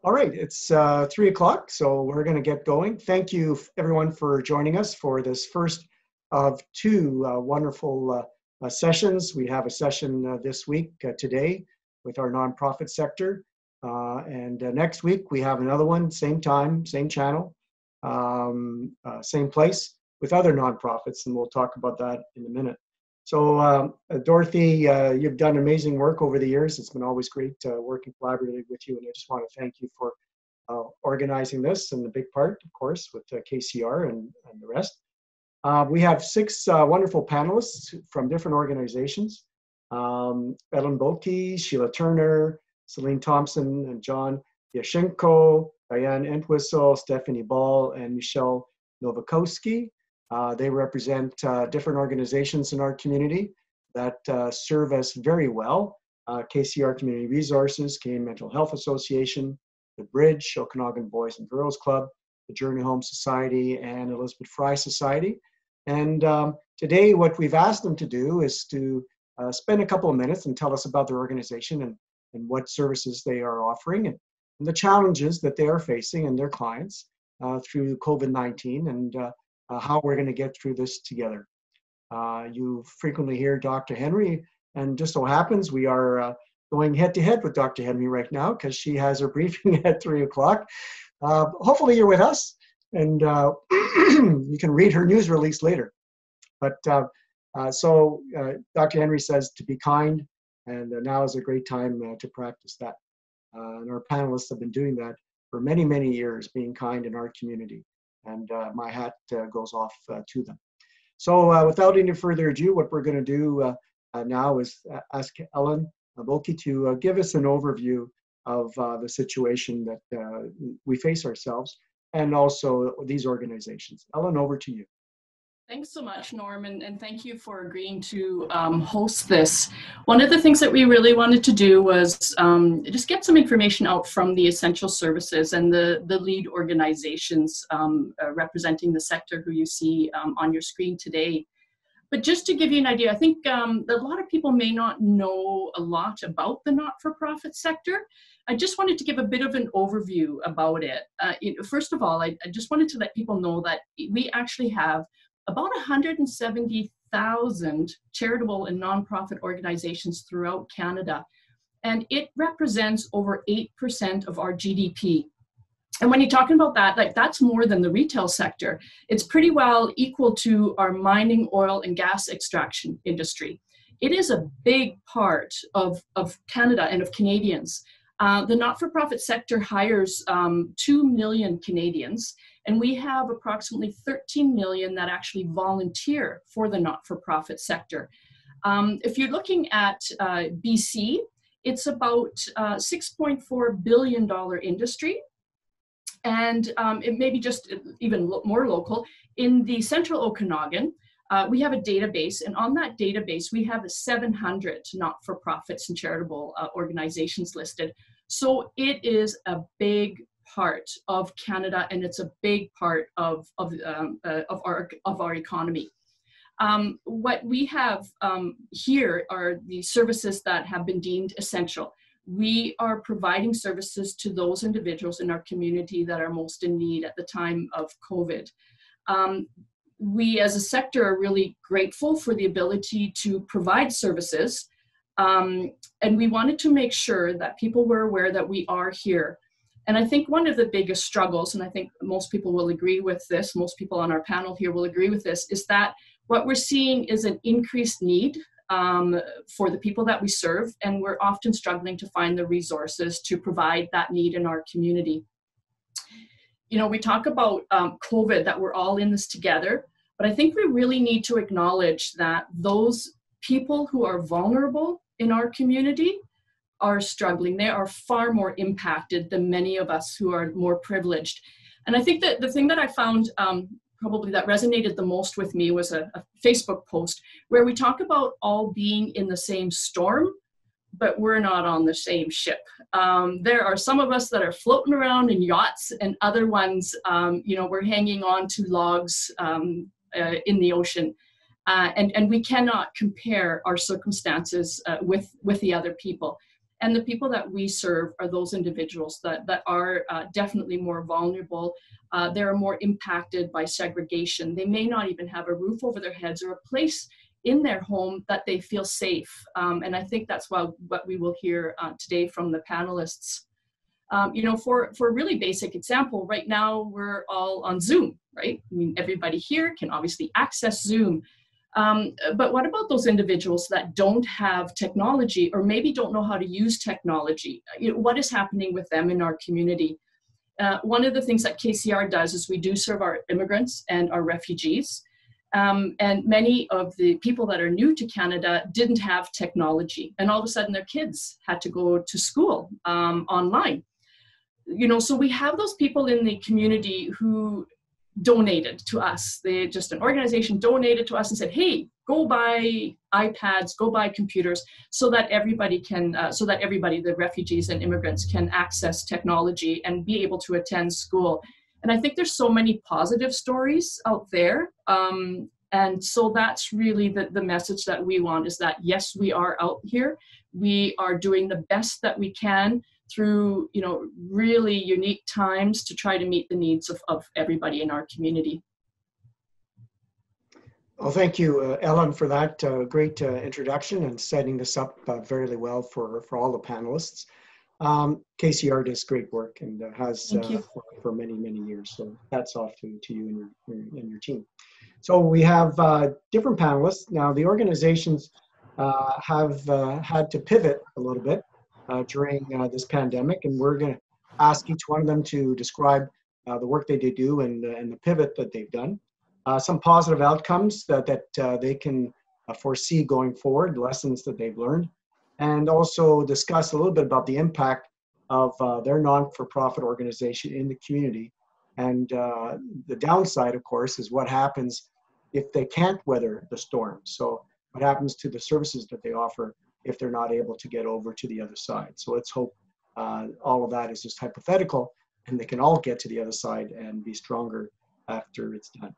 All right, it's 3 o'clock, so we're going to get going. Thank you, everyone, for joining us for this first of two wonderful sessions. We have a session this week, today, with our nonprofit sector. And next week, we have another one, same time, same channel, same place, with other nonprofits, and we'll talk about that in a minute. So, Dorothy, you've done amazing work over the years. It's been always great working collaboratively with you, and I just want to thank you for organizing this, and the big part, of course, with KCR and the rest. We have six wonderful panelists from different organizations. Ellen Boelke, Sheila Turner, Celine Thompson, and John Yashenko, Diane Entwistle, Stephanie Ball, and Michelle Nowakowski. They represent different organizations in our community that serve us very well. KCR Community Resources, Canaan Mental Health Association, the Bridge, Okanagan Boys and Girls Club, the Journey Home Society, and Elizabeth Fry Society. And today what we've asked them to do is to spend a couple of minutes and tell us about their organization and what services they are offering and the challenges that they are facing and their clients through COVID-19 and how we're going to get through this together. You frequently hear Dr. Henry, and just so happens we are going head-to-head with Dr. Henry right now because she has her briefing at 3 o'clock. Hopefully you're with us, and you can read her news release later. But so Dr. Henry says to be kind, and now is a great time to practice that. And our panelists have been doing that for many, many years, being kind in our community. And my hat goes off to them. So without any further ado, what we're going to do now is ask Ellen Boelke to give us an overview of the situation that we face ourselves and also these organizations. Ellen, over to you. Thanks so much, Norm, and thank you for agreeing to host this. One of the things that we really wanted to do was just get some information out from the essential services and the lead organizations representing the sector who you see on your screen today. But just to give you an idea, I think a lot of people may not know a lot about the not-for-profit sector. I just wanted to give a bit of an overview about it. First of all, I just wanted to let people know that we actually have about 170,000 charitable and nonprofit organizations throughout Canada, and it represents over 8% of our GDP. And when you're talking about that, like that's more than the retail sector. It's pretty well equal to our mining, oil, and gas extraction industry. It is a big part of Canada and of Canadians. The not-for-profit sector hires 2 million Canadians, and we have approximately 13 million that actually volunteer for the not-for-profit sector. If you're looking at BC, it's about $6.4 billion industry. And it may be just even more local. In the Central Okanagan, we have a database, and on that database, we have 700 not-for-profits and charitable organizations listed. So it is a big part of Canada, and it's a big part of our economy. What we have here are the services that have been deemed essential. We are providing services to those individuals in our community that are most in need at the time of COVID. We as a sector are really grateful for the ability to provide services, and we wanted to make sure that people were aware that we are here. And I think one of the biggest struggles, and I think most people will agree with this, most people on our panel here will agree with this, is that what we're seeing is an increased need for the people that we serve, and we're often struggling to find the resources to provide that need in our community. You know, we talk about COVID, that we're all in this together, but I think we really need to acknowledge that those people who are vulnerable in our community are struggling. They are far more impacted than many of us who are more privileged. And I think that the thing that I found probably that resonated the most with me was a Facebook post where we talk about all being in the same storm, but we're not on the same ship. There are some of us that are floating around in yachts, and other ones, you know, we're hanging on to logs in the ocean. And we cannot compare our circumstances with the other people. And the people that we serve are those individuals that are definitely more vulnerable. They're more impacted by segregation. They may not even have a roof over their heads or a place in their home that they feel safe. And I think that's what we will hear today from the panelists. For a really basic example, right now we're all on Zoom, right? I mean, everybody here can obviously access Zoom. But what about those individuals that don't have technology or maybe don't know how to use technology? What is happening with them in our community? One of the things that KCR does is we do serve our immigrants and our refugees. And many of the people that are new to Canada didn't have technology. And all of a sudden their kids had to go to school online. So we have those people in the community who donated to us. An organization donated to us and said, hey, go buy iPads, go buy computers so that everybody, the refugees and immigrants, can access technology and be able to attend school. And I think there's so many positive stories out there. And so that's really the message that we want, is that, yes, we are out here. We are doing the best that we can through, really unique times to try to meet the needs of everybody in our community. Well, thank you, Ellen, for that great introduction and setting this up very well for all the panelists. KCR does great work and has for many, many years. So that's off to you and your team. So we have different panelists. Now, the organizations have had to pivot a little bit during this pandemic, and we're going to ask each one of them to describe the work they do and the pivot that they've done. Some positive outcomes that they can foresee going forward, lessons that they've learned, and also discuss a little bit about the impact of their non-for-profit organization in the community. And the downside, of course, is what happens if they can't weather the storm. So what happens to the services that they offer if they're not able to get over to the other side. So let's hope all of that is just hypothetical and they can all get to the other side and be stronger after it's done.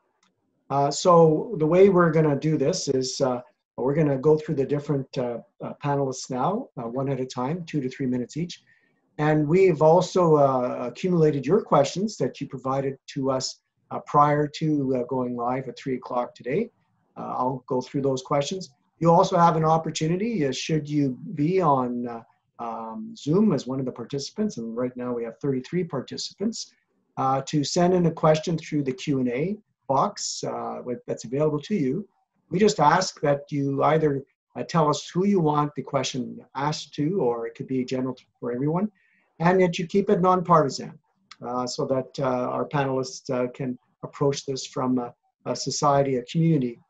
So the way we're going to do this is we're going to go through the different panelists now, one at a time, 2 to 3 minutes each. And we've also accumulated your questions that you provided to us prior to going live at 3 o'clock today. I'll go through those questions. You also have an opportunity, should you be on Zoom as one of the participants, and right now we have 33 participants, to send in a question through the Q&A box that's available to you. We just ask that you either tell us who you want the question asked to, or it could be general for everyone, and that you keep it nonpartisan so that our panelists can approach this from a society, a community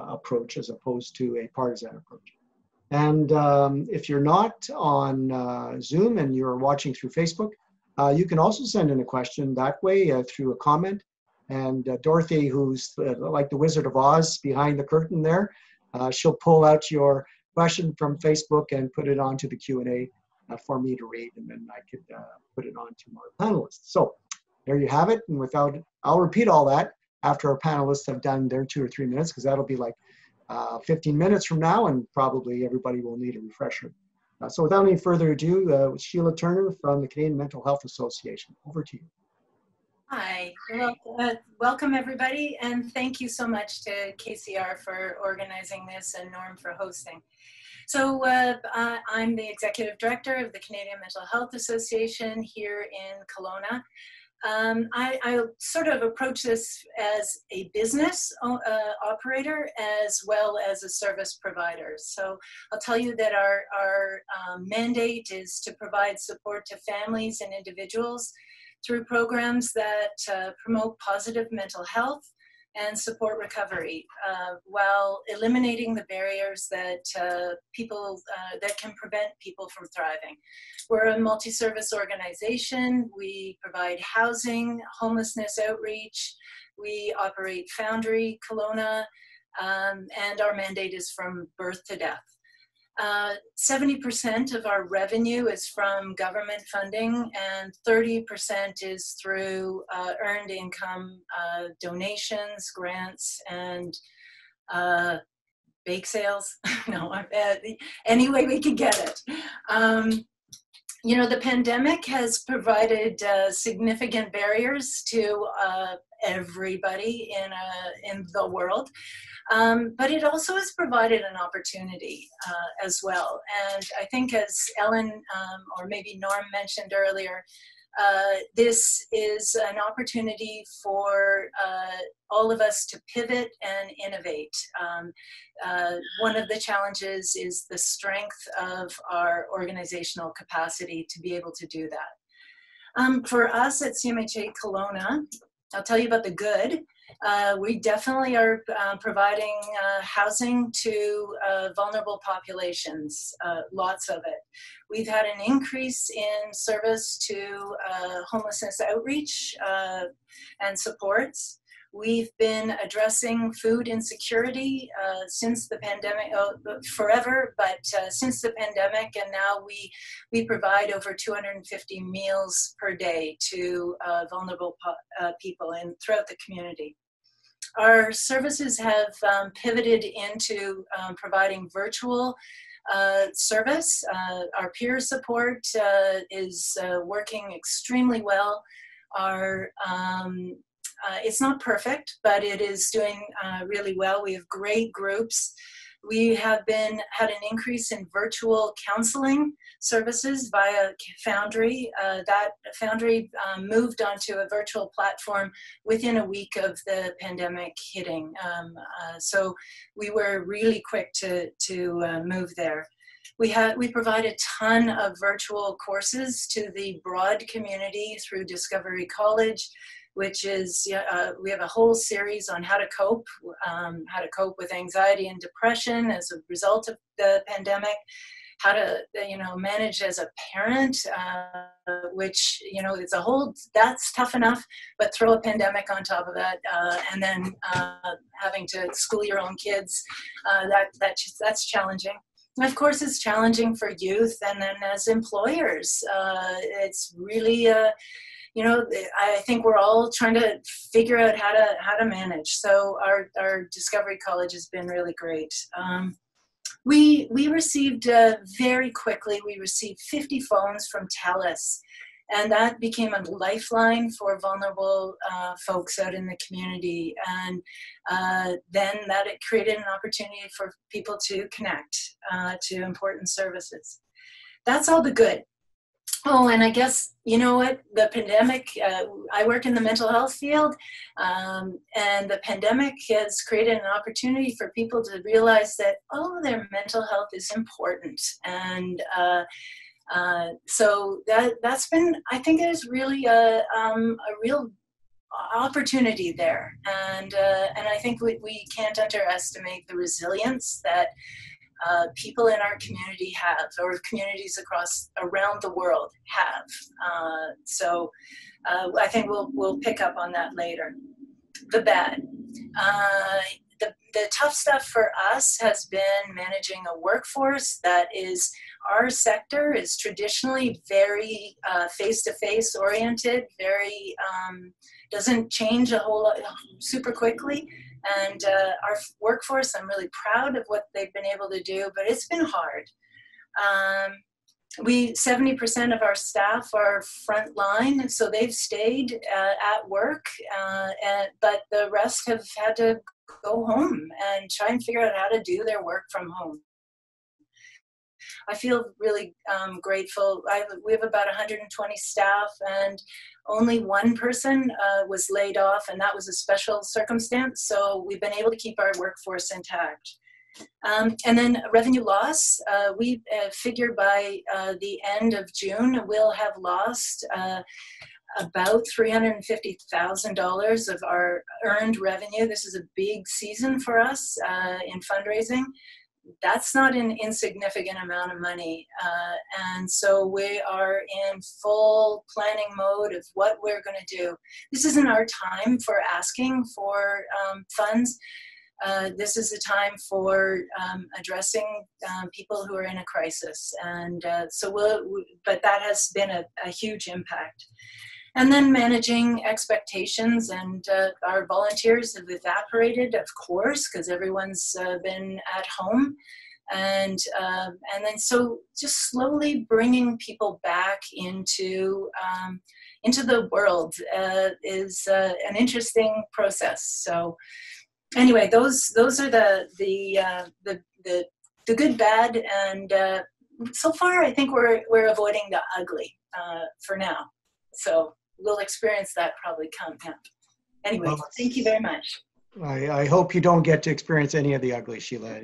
approach as opposed to a partisan approach. And if you're not on Zoom and you're watching through Facebook, you can also send in a question that way through a comment. And Dorothy, who's like the Wizard of Oz behind the curtain there, she'll pull out your question from Facebook and put it onto the Q&A for me to read, and then I could put it on to our panelists. So there you have it. And I'll repeat all that after our panelists have done their 2 or 3 minutes, because that'll be like 15 minutes from now, and probably everybody will need a refresher. So without any further ado, Sheila Turner from the Canadian Mental Health Association. Over to you. Hi, well, welcome everybody, and thank you so much to KCR for organizing this and Norm for hosting. So I'm the Executive Director of the Canadian Mental Health Association here in Kelowna. I sort of approach this as a business operator as well as a service provider. So I'll tell you that our mandate is to provide support to families and individuals through programs that promote positive mental health and support recovery, while eliminating the barriers that that can prevent people from thriving. We're a multi-service organization. We provide housing, homelessness outreach. We operate Foundry, Kelowna, and our mandate is from birth to death. 70% of our revenue is from government funding, and 30% is through earned income, donations, grants, and bake sales. No, any way we can get it. You know, the pandemic has provided significant barriers to everybody in the world, but it also has provided an opportunity as well. And I think, as Ellen or maybe Norm mentioned earlier, this is an opportunity for all of us to pivot and innovate. One of the challenges is the strength of our organizational capacity to be able to do that. For us at CMHA Kelowna, I'll tell you about the good. We definitely are providing housing to vulnerable populations, lots of it. We've had an increase in service to homelessness outreach and supports. We've been addressing food insecurity since the pandemic, forever, but since the pandemic, and now we provide over 250 meals per day to vulnerable people throughout the community. Our services have pivoted into providing virtual service. Our peer support is working extremely well. It's not perfect, but it is doing really well. We have great groups. We have had an increase in virtual counseling services via Foundry. That Foundry moved onto a virtual platform within a week of the pandemic hitting. So we were really quick to move there. We provide a ton of virtual courses to the broad community through Discovery College, which is, we have a whole series on how to cope with anxiety and depression as a result of the pandemic, how to, manage as a parent, which, it's a whole, that's tough enough, but throw a pandemic on top of that, and then having to school your own kids, that's challenging. And of course, it's challenging for youth, and then as employers, it's really, I think we're all trying to figure out how to manage. So our Discovery College has been really great. We received very quickly, we received 50 phones from TELUS, and that became a lifeline for vulnerable folks out in the community. And then it created an opportunity for people to connect to important services. That's all the good. Oh, and I guess, you know what, the pandemic, I work in the mental health field, and the pandemic has created an opportunity for people to realize that, their mental health is important. And so that's been, I think there's really a real opportunity there. And I think we can't underestimate the resilience that people in our community have, or communities around the world have. So I think we'll pick up on that later. The bad. The tough stuff for us has been managing a workforce that is, our sector is traditionally very face-to-face oriented, very, doesn't change a whole lot super quickly. And our workforce, I'm really proud of what they've been able to do, but it's been hard. 70% of our staff are frontline, so they've stayed at work, but the rest have had to go home and try and figure out how to do their work from home. I feel really grateful. We have about 120 staff, and only one person was laid off, and that was a special circumstance. So we've been able to keep our workforce intact. And then revenue loss, we figure by the end of June, we'll have lost about $350,000 of our earned revenue. This is a big season for us in fundraising. That's not an insignificant amount of money. And so we are in full planning mode of what we're going to do. This isn't our time for asking for funds. This is the time for addressing people who are in a crisis. And but that has been a huge impact. And then managing expectations, and our volunteers have evaporated, of course, because everyone's been at home. And then so just slowly bringing people back into the world is an interesting process. So anyway, those are the good, bad, and so far I think we're avoiding the ugly for now. So we'll experience that probably come. Anyway, Well, thank you very much. I hope you don't get to experience any of the ugly, Sheila.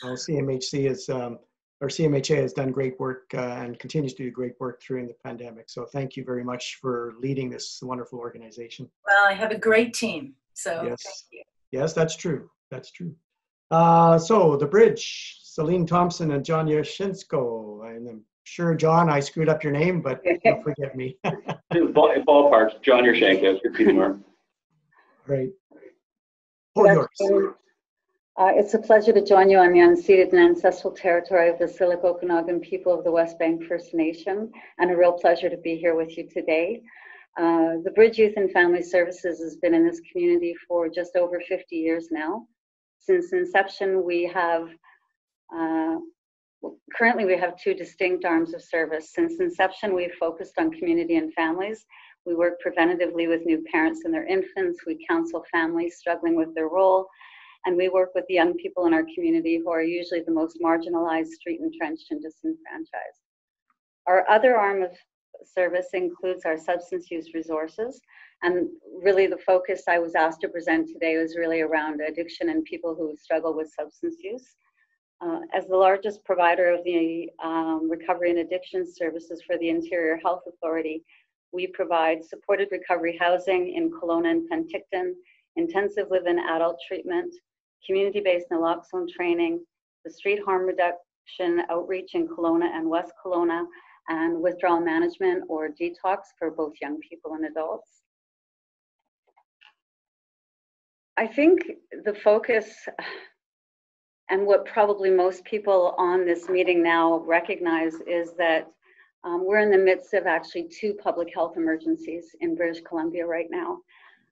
CMHC is, or CMHA has done great work and continues to do great work during the pandemic. So thank you very much for leading this wonderful organization. Well, I have a great team, so yes. Thank you. Yes, that's true. That's true. So the bridge, Celine Thompson and John Yashinsko. I'm sure, John, I screwed up your name, but don't forgive me. Ballpark, John Yashinsko, repeating more. Right. Oh, yours. It's a pleasure to join you on the unceded and ancestral territory of the Central Okanagan people of the West Bank First Nation, and a real pleasure to be here with you today. The Bridge Youth and Family Services has been in this community for just over 50 years now. Since inception, we have, currently we have two distinct arms of service. Since inception, we've focused on community and families. We work preventatively with new parents and their infants. We counsel families struggling with their role. And we work with the young people in our community who are usually the most marginalized, street entrenched, and disenfranchised. Our other arm of service includes our substance use resources. And really the focus I was asked to present today was really around addiction and people who struggle with substance use. As the largest provider of the recovery and addiction services for the Interior Health Authority, we provide supported recovery housing in Kelowna and Penticton, intensive live-in adult treatment, community-based naloxone training, the street harm reduction outreach in Kelowna and West Kelowna, and withdrawal management or detox for both young people and adults. I think the focus and what probably most people on this meeting now recognize is that we're in the midst of actually two public health emergencies in British Columbia right now.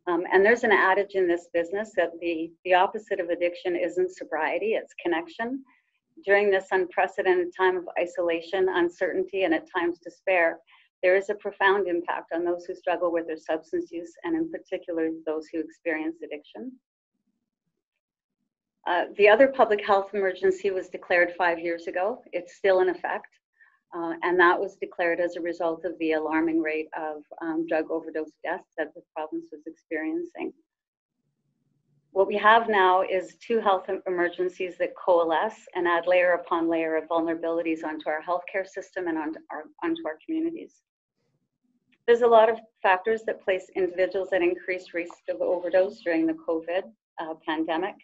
And there's an adage in this business that the opposite of addiction isn't sobriety, it's connection. During this unprecedented time of isolation, uncertainty, and at times despair, there is a profound impact on those who struggle with their substance use, and in particular, those who experience addiction. The other public health emergency was declared 5 years ago. It's still in effect. And that was declared as a result of the alarming rate of drug overdose deaths that the province was experiencing. What we have now is two health emergencies that coalesce and add layer upon layer of vulnerabilities onto our healthcare system and onto our communities. There's a lot of factors that place individuals at increased risk of overdose during the COVID pandemic.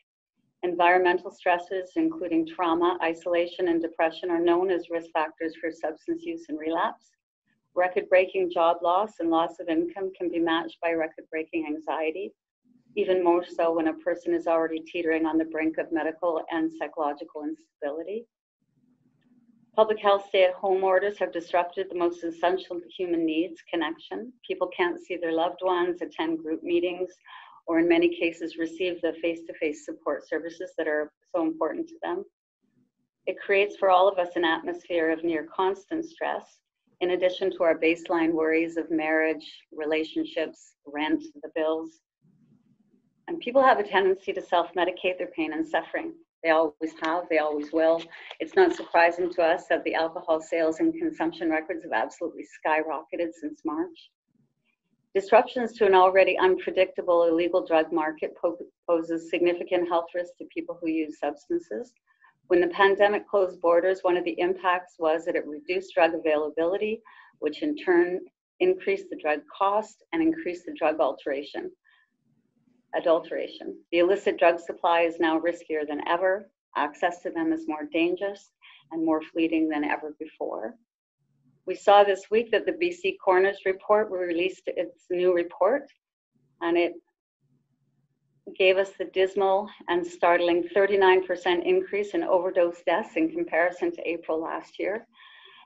Environmental stresses, including trauma, isolation, and depression, are known as risk factors for substance use and relapse. Record-breaking job loss and loss of income can be matched by record-breaking anxiety, even more so when a person is already teetering on the brink of medical and psychological instability. Public health stay-at-home orders have disrupted the most essential human needs, connection. People can't see their loved ones, attend group meetings, or in many cases receive the face-to-face support services that are so important to them. It creates for all of us an atmosphere of near constant stress, in addition to our baseline worries of marriage, relationships, rent, the bills. And people have a tendency to self-medicate their pain and suffering. They always have, they always will. It's not surprising to us that the alcohol sales and consumption records have absolutely skyrocketed since March. Disruptions to an already unpredictable illegal drug market poses significant health risks to people who use substances. When the pandemic closed borders, one of the impacts was that it reduced drug availability, which in turn increased the drug cost and increased the drug adulteration. The illicit drug supply is now riskier than ever. Access to them is more dangerous and more fleeting than ever before. We saw this week that the BC Coroner's Report released its new report, and it gave us the dismal and startling 39% increase in overdose deaths in comparison to April last year.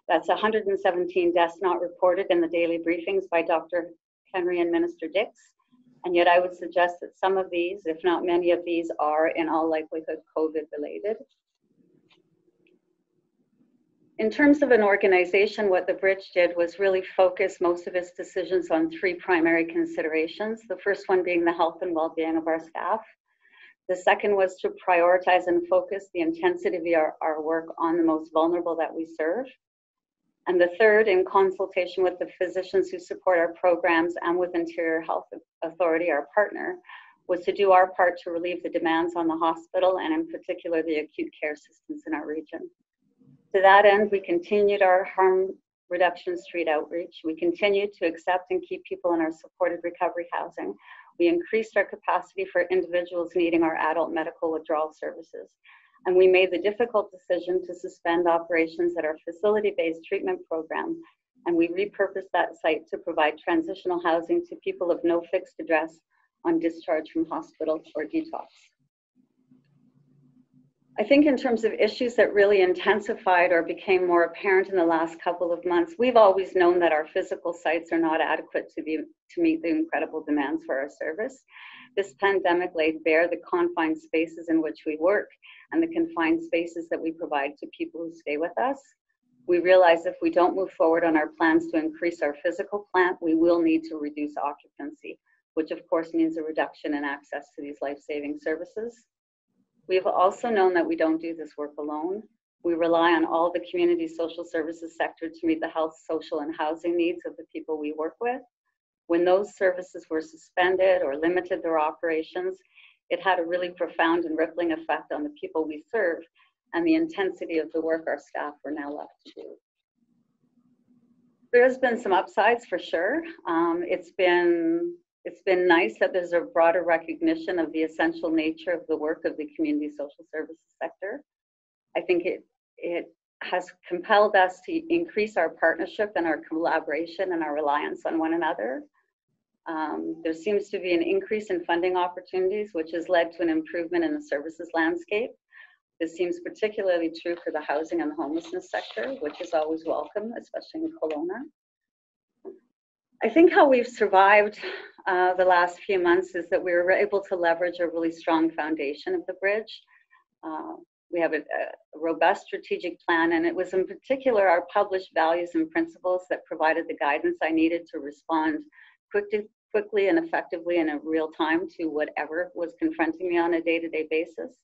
That's 117 deaths not reported in the daily briefings by Dr. Henry and Minister Dix. And yet I would suggest that some of these, if not many of these, are in all likelihood COVID related. In terms of an organization, what the Bridge did was really focus most of its decisions on three primary considerations. The first one being the health and well-being of our staff. The second was to prioritize and focus the intensity of our work on the most vulnerable that we serve. And the third, in consultation with the physicians who support our programs and with Interior Health Authority, our partner, was to do our part to relieve the demands on the hospital and in particular the acute care systems in our region. To that end, we continued our harm reduction street outreach. We continued to accept and keep people in our supported recovery housing. We increased our capacity for individuals needing our adult medical withdrawal services. And we made the difficult decision to suspend operations at our facility-based treatment program. And we repurposed that site to provide transitional housing to people of no fixed address on discharge from hospital or detox. I think in terms of issues that really intensified or became more apparent in the last couple of months, we've always known that our physical sites are not adequate to meet the incredible demands for our service. This pandemic laid bare the confined spaces in which we work and the confined spaces that we provide to people who stay with us. We realize if we don't move forward on our plans to increase our physical plant, we will need to reduce occupancy, which of course means a reduction in access to these life-saving services. We've also known that we don't do this work alone. We rely on all the community social services sector to meet the health, social, and housing needs of the people we work with. When those services were suspended or limited their operations, it had a really profound and rippling effect on the people we serve and the intensity of the work our staff were now left to do. There has been some upsides for sure. It's been nice that there's a broader recognition of the essential nature of the work of the community social services sector. I think it has compelled us to increase our partnership and our collaboration and our reliance on one another. There seems to be an increase in funding opportunities, which has led to an improvement in the services landscape. This seems particularly true for the housing and the homelessness sector, which is always welcome, especially in Kelowna. I think how we've survived the last few months is that we were able to leverage a really strong foundation of the Bridge. We have a robust strategic plan, and it was in particular our published values and principles that provided the guidance I needed to respond quickly and effectively in a real time to whatever was confronting me on a day-to-day basis.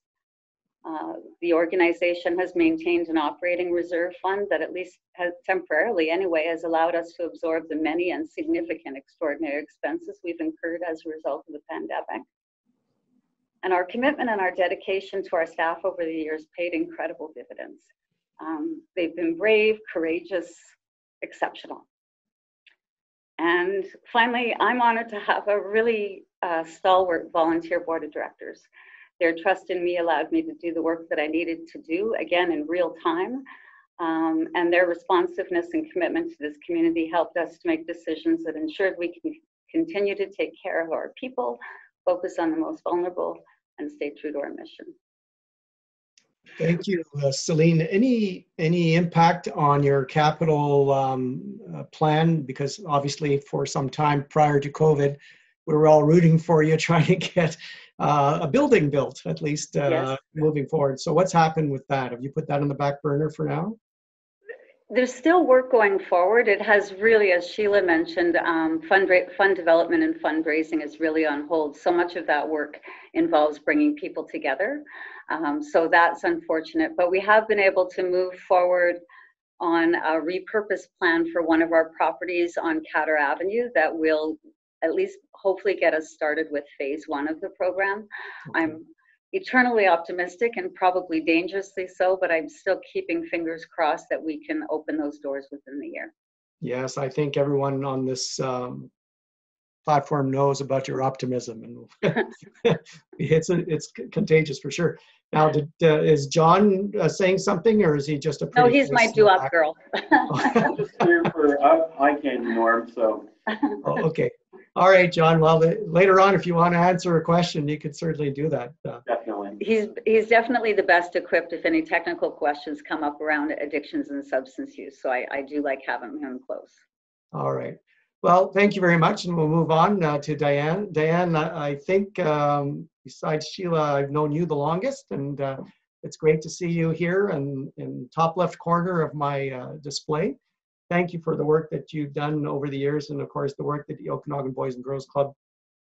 The organization has maintained an operating reserve fund that at least has temporarily anyway has allowed us to absorb the many and significant extraordinary expenses we've incurred as a result of the pandemic. And our commitment and our dedication to our staff over the years paid incredible dividends. They've been brave, courageous, exceptional. And finally, I'm honored to have a really stalwart volunteer board of directors. Their trust in me allowed me to do the work that I needed to do, again, in real time. And their responsiveness and commitment to this community helped us to make decisions that ensured we can continue to take care of our people, focus on the most vulnerable, and stay true to our mission. Thank you, Celine. Any impact on your capital plan? Because obviously for some time prior to COVID, we were all rooting for you, trying to get a building built, at least Yes. moving forward. So what's happened with that? Have you put that on the back burner for now? There's still work going forward. It has really, as Sheila mentioned, fund development and fundraising is really on hold. So much of that work involves bringing people together. So that's unfortunate, but we have been able to move forward on a repurposed plan for one of our properties on Catter Avenue that will at least hopefully get us started with phase 1 of the program. Okay. I'm eternally optimistic and probably dangerously so, but I'm still keeping fingers crossed that we can open those doors within the year. Yes, I think everyone on this platform knows about your optimism, and it's contagious for sure. Now, is John saying something, or is he just a? No, he's my doo-wop girl. I'm just here for eye candy, Norm. So. Oh, okay. All right, John. Well, later on, if you want to answer a question, you could certainly do that. Definitely. He's definitely the best equipped if any technical questions come up around addictions and substance use. So I do like having him close. All right. Well, thank you very much, and we'll move on to Diane. Diane, I think besides Sheila, I've known you the longest, and It's great to see you here and in top left corner of my display. Thank you for the work that you've done over the years, and of course the work that the Okanagan Boys and Girls Club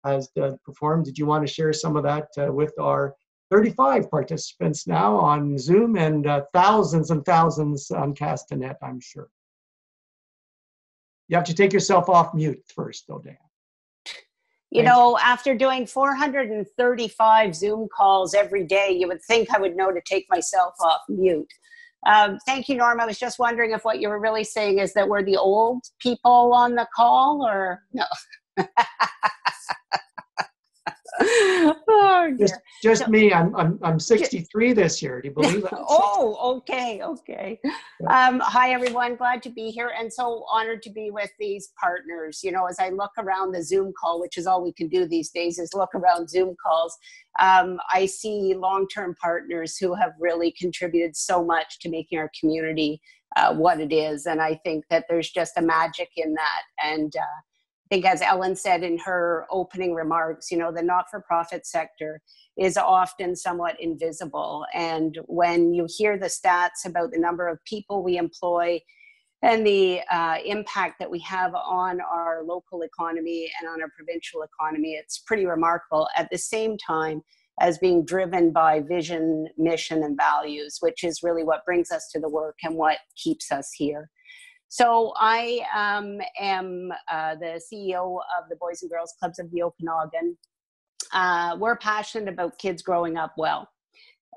has performed. Did you want to share some of that with our 35 participants now on Zoom and thousands and thousands on Castanet, I'm sure. You have to take yourself off mute first, though, Dan. You know, after doing 435 Zoom calls every day, you would think I would know to take myself off mute. Thank you, Norm. I was just wondering if what you were really saying is that we're the old people on the call, or no? Oh, just me. I'm 63 this year. Do you believe that? Oh, okay. Hi, everyone. Glad to be here, and so honored to be with these partners. You know, as I look around the Zoom call, which is all we can do these days, is look around Zoom calls. I see long-term partners who have really contributed so much to making our community what it is, and I think that there's just a magic in that. And I think, as Ellen said in her opening remarks, you know, the not-for-profit sector is often somewhat invisible. And when you hear the stats about the number of people we employ and the impact that we have on our local economy and on our provincial economy, it's pretty remarkable, at the same time as being driven by vision, mission, and values, which is really what brings us to the work and what keeps us here. So I am the CEO of the Boys and Girls Clubs of the Okanagan. We're passionate about kids growing up well.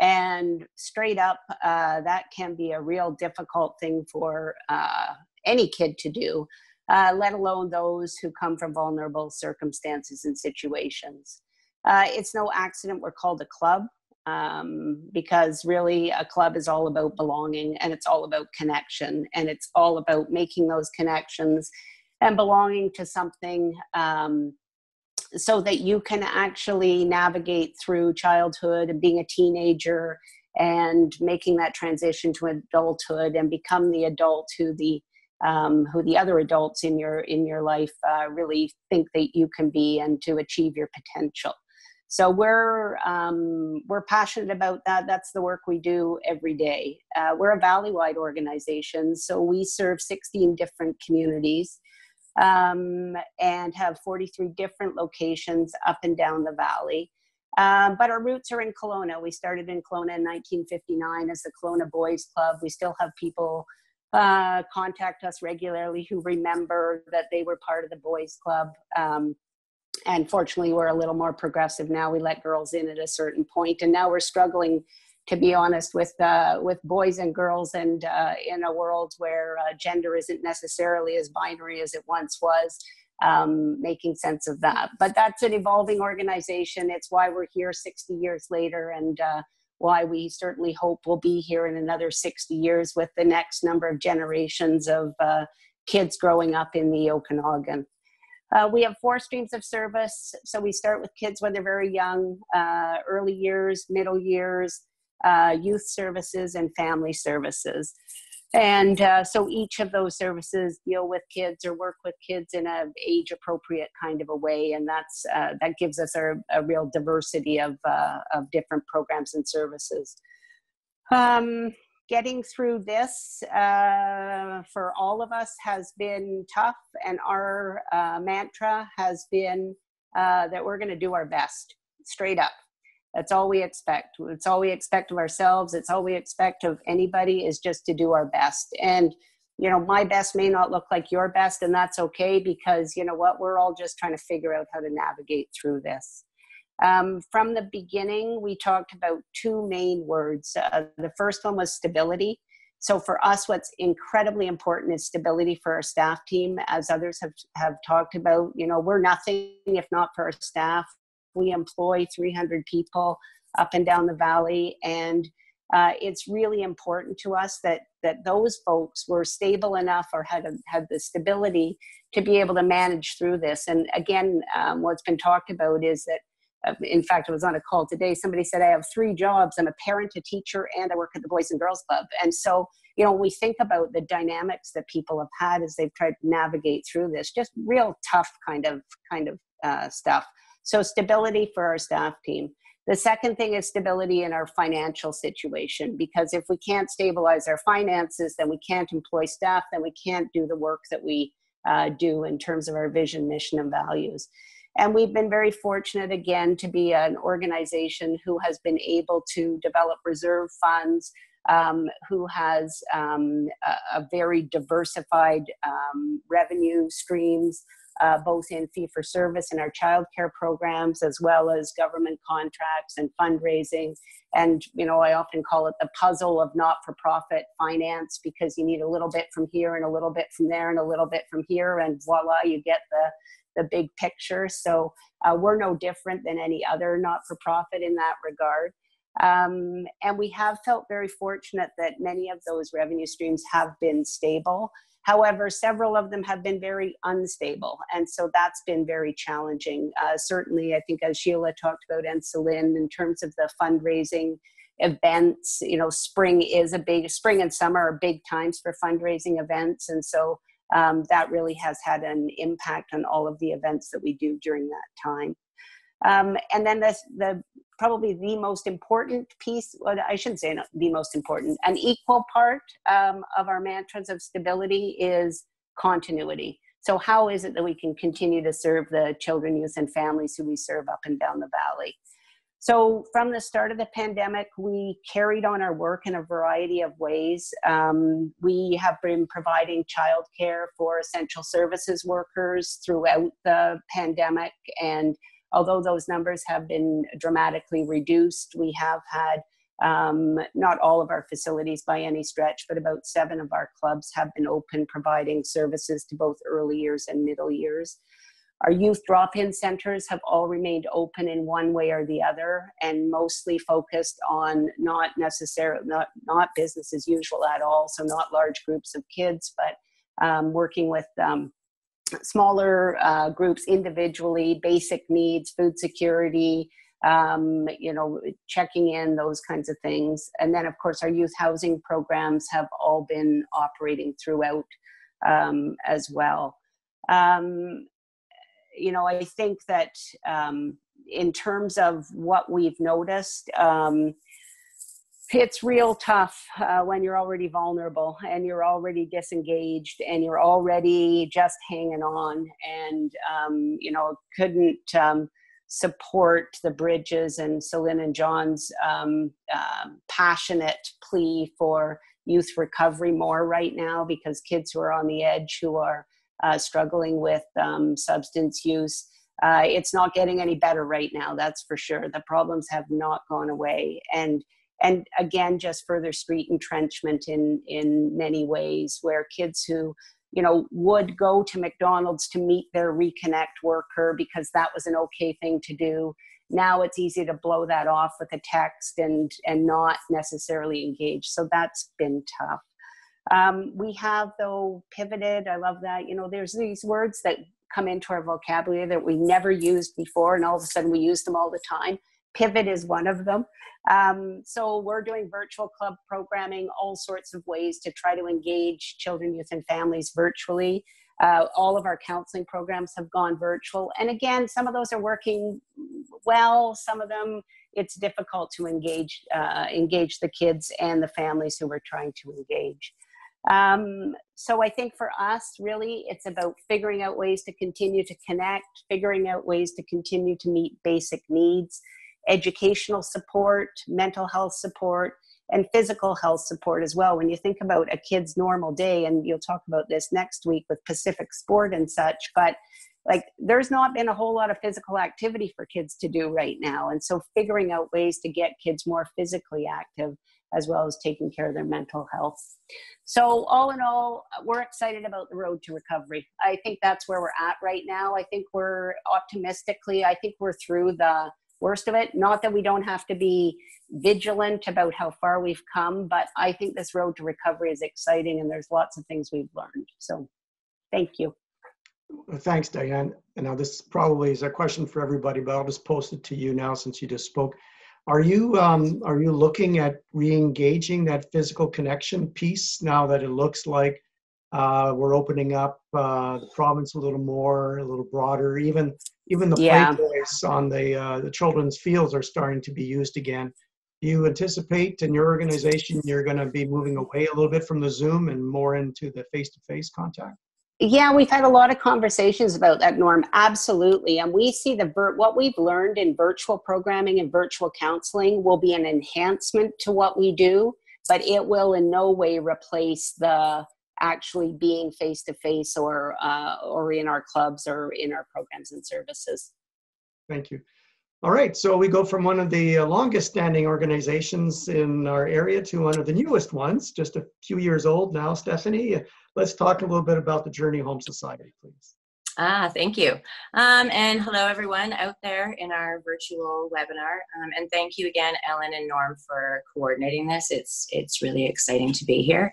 And straight up, that can be a real difficult thing for any kid to do, let alone those who come from vulnerable circumstances and situations. It's no accident we're called a club. Because really a club is all about belonging, and it's all about connection, and it's all about making those connections and belonging to something so that you can actually navigate through childhood and being a teenager and making that transition to adulthood and become the adult who the other adults in your life really think that you can be, and to achieve your potential. So we're passionate about that. That's the work we do every day. We're a valley-wide organization, so we serve 16 different communities and have 43 different locations up and down the valley. But our roots are in Kelowna. We started in Kelowna in 1959 as the Kelowna Boys Club. We still have people contact us regularly who remember that they were part of the Boys Club. And fortunately, we're a little more progressive now. We let girls in at a certain point, and now we're struggling, to be honest, with boys and girls, and in a world where gender isn't necessarily as binary as it once was, making sense of that. But that's an evolving organization. It's why we're here 60 years later, and why we certainly hope we'll be here in another 60 years with the next number of generations of kids growing up in the Okanagan. We have 4 streams of service. So we start with kids when they're very young, early years, middle years, youth services, and family services. And so each of those services deal with kids or work with kids in an age-appropriate kind of a way. And that gives us a real diversity of different programs and services. Getting through this for all of us has been tough, and our mantra has been that we're going to do our best, straight up. That's all we expect. It's all we expect of ourselves. It's all we expect of anybody, is just to do our best. And, you know, my best may not look like your best, and that's okay, because, you know what, we're all just trying to figure out how to navigate through this. From the beginning, we talked about 2 main words. The first one was stability. So for us, what's incredibly important is stability for our staff team. As others have talked about, you know, we're nothing if not for our staff. We employ 300 people up and down the valley, and it's really important to us that those folks were stable enough, or had the stability to be able to manage through this. And again, what's been talked about is that, in fact, I was on a call today. Somebody said, I have 3 jobs. I'm a parent, a teacher, and I work at the Boys and Girls Club. And so, you know, we think about the dynamics that people have had as they've tried to navigate through this, just real tough kind of stuff. So stability for our staff team. The second thing is stability in our financial situation, because if we can't stabilize our finances, then we can't employ staff, then we can't do the work that we do in terms of our vision, mission, and values. And we've been very fortunate, again, to be an organization who has been able to develop reserve funds, who has a very diversified revenue streams, both in fee-for-service in our childcare programs, as well as government contracts and fundraising. And, you know, I often call it the puzzle of not-for-profit finance, because you need a little bit from here and a little bit from there and a little bit from here, and voila, you get the big picture. So we're no different than any other not-for-profit in that regard. And we have felt very fortunate that many of those revenue streams have been stable. However, several of them have been very unstable. And so that's been very challenging. Certainly, I think as Sheila talked about, and Celine, in terms of the fundraising events, you know, spring and summer are big times for fundraising events. And so that really has had an impact on all of the events that we do during that time. And then probably the most important piece, well, I shouldn't say the most important, an equal part of our mantras of stability is continuity. So how is it that we can continue to serve the children, youth, and families who we serve up and down the valley? So from the start of the pandemic, we carried on our work in a variety of ways. We have been providing childcare for essential services workers throughout the pandemic. And although those numbers have been dramatically reduced, we have had not all of our facilities by any stretch, but about 7 of our clubs have been open, providing services to both early years and middle years. Our youth drop-in centers have all remained open in one way or the other, and mostly focused on not business as usual at all, so not large groups of kids, but working with smaller groups individually, basic needs, food security, you know, checking in, those kinds of things. And then, of course, our youth housing programs have all been operating throughout as well. You know, I think that in terms of what we've noticed, it's real tough when you're already vulnerable and you're already disengaged and you're already just hanging on, and, you know, couldn't support the Bridges and Celine and John's passionate plea for youth recovery more right now, because kids who are on the edge, who are struggling with substance use, it's not getting any better right now, that's for sure. The problems have not gone away. And again, just further street entrenchment in many ways, where kids who, you know, would go to McDonald's to meet their Reconnect worker because that was an okay thing to do. Now it's easy to blow that off with a text and not necessarily engage. So that's been tough. We have, though, pivoted. I love that. You know, there's these words that come into our vocabulary that we never used before, and all of a sudden we use them all the time. Pivot is one of them. So we're doing virtual club programming, all sorts of ways to try to engage children, youth, and families virtually. All of our counseling programs have gone virtual. And again, some of those are working well. Some of them, it's difficult to engage the kids and the families who we're trying to engage. So I think for us, really, it's about figuring out ways to continue to connect, figuring out ways to continue to meet basic needs, educational support, mental health support, and physical health support as well. When you think about a kid's normal day, and you'll talk about this next week with Pacific Sport and such, but like, there's not been a whole lot of physical activity for kids to do right now. And so figuring out ways to get kids more physically active, as well as taking care of their mental health. So all in all, we're excited about the road to recovery. I think that's where we're at right now. I think we're I think we're through the worst of it. Not that we don't have to be vigilant about how far we've come, but I think this road to recovery is exciting, and there's lots of things we've learned. So thank you. Thanks, Diane. And now this probably is a question for everybody, but I'll just post it to you now since you just spoke. Are you looking at re-engaging that physical connection piece now that it looks like we're opening up the province a little more, a little broader, even even the Yeah. playboys on the children's fields are starting to be used again. Do you anticipate in your organization you're going to be moving away a little bit from the Zoom and more into the face-to-face contact? Yeah, we've had a lot of conversations about that, Norm. Absolutely. And we see what we've learned in virtual programming and virtual counseling will be an enhancement to what we do, but it will in no way replace the actually being face-to-face or in our clubs or in our programs and services. Thank you. All right, so we go from one of the longest standing organizations in our area to one of the newest ones, just a few years old now. Stephanie, let's talk a little bit about the Journey Home Society, please. Thank you. And hello, everyone out there in our virtual webinar. And thank you again, Ellen and Norm, for coordinating this. It's really exciting to be here.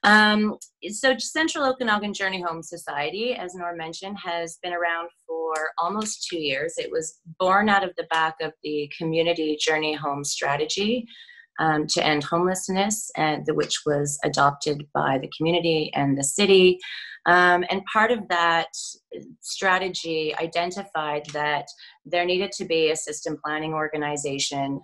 So Central Okanagan Journey Home Society, as Norm mentioned, has been around for almost 2 years. It was born out of the back of the Community Journey Home Strategy to end homelessness, which was adopted by the community and the city. And part of that strategy identified that there needed to be a system planning organization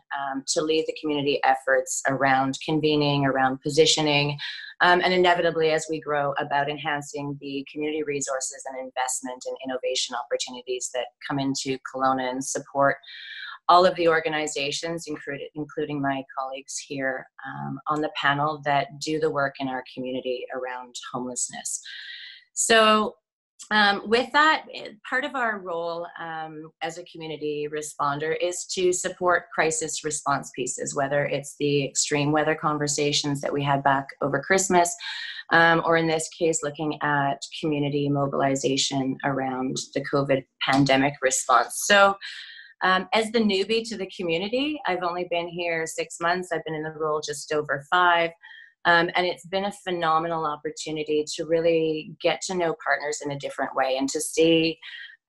to lead the community efforts around convening, around positioning, and inevitably, as we grow, about enhancing the community resources and investment and innovation opportunities that come into Kelowna and support all of the organizations, including my colleagues here on the panel, that do the work in our community around homelessness. So with that, part of our role as a community responder is to support crisis response pieces, whether it's the extreme weather conversations that we had back over Christmas, or in this case, looking at community mobilization around the COVID pandemic response. So as the newbie to the community, I've only been here 6 months. I've been in the role just over 5. And it's been a phenomenal opportunity to really get to know partners in a different way and to see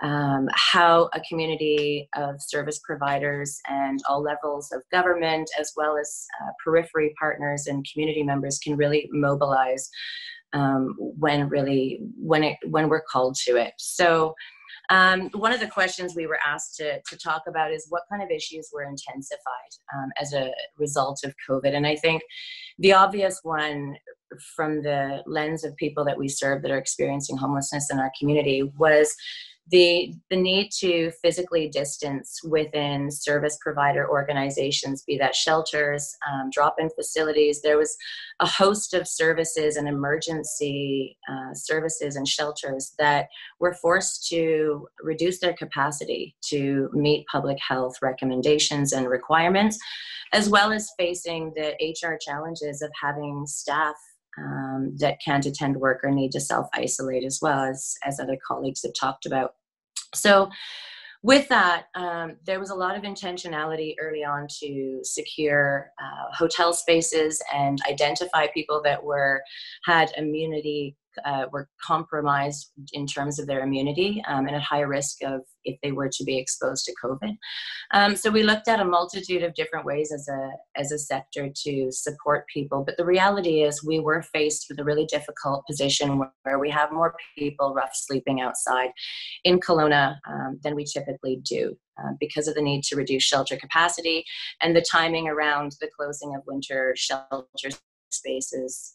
how a community of service providers and all levels of government, as well as periphery partners and community members, can really mobilize when we're called to it. So one of the questions we were asked to talk about is what kind of issues were intensified as a result of COVID. And I think the obvious one from the lens of people that we serve that are experiencing homelessness in our community was the need to physically distance within service provider organizations, be that shelters, drop-in facilities. There was a host of services and emergency services and shelters that were forced to reduce their capacity to meet public health recommendations and requirements, as well as facing the HR challenges of having staff that can't attend work or need to self-isolate, as well as other colleagues have talked about. So with that, there was a lot of intentionality early on to secure hotel spaces and identify people that had immunity, were compromised in terms of their immunity and at high risk of if they were to be exposed to COVID. So we looked at a multitude of different ways as a sector to support people. But the reality is we were faced with a really difficult position where we have more people rough sleeping outside in Kelowna than we typically do because of the need to reduce shelter capacity and the timing around the closing of winter shelter spaces,